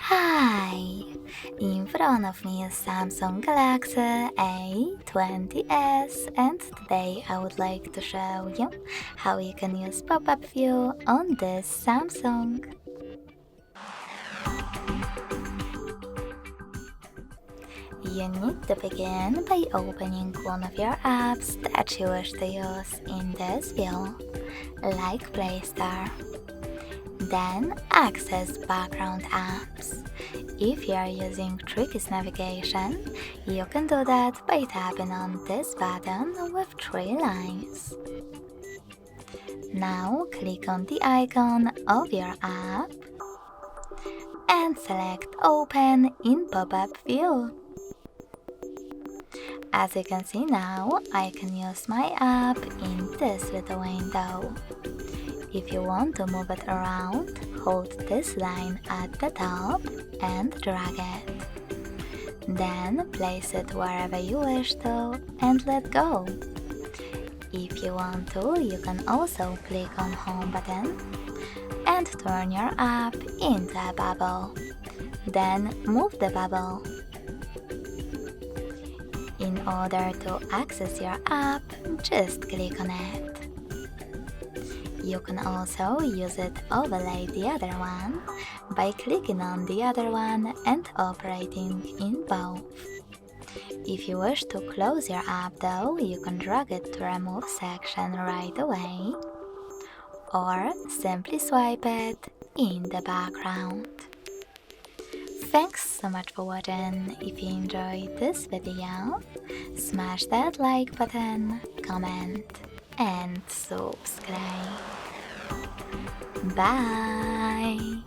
Hi! In front of me is Samsung Galaxy A20s, and today I would like to show you how you can use pop-up view on this Samsung. You need to begin by opening one of your apps that you wish to use in this view, like Play Store. Then access background apps. If you are using Tricky's navigation, you can do that by tapping on this button with 3 lines. Now click on the icon of your app and select Open in Pop-up View. As you can see now, I can use my app in this little window. If you want to move it around, hold this line at the top and drag it. Then place it wherever you wish to and let go. If you want to, you can also click on Home button and turn your app into a bubble. Then move the bubble. In order to access your app, just click on it. You can also use it overlay the other one by clicking on the other one and operating in both. If you wish to close your app though, you can drag it to remove section right away or simply swipe it in the background. Thanks so much for watching. If you enjoyed this video, smash that like button, comment and subscribe. Bye!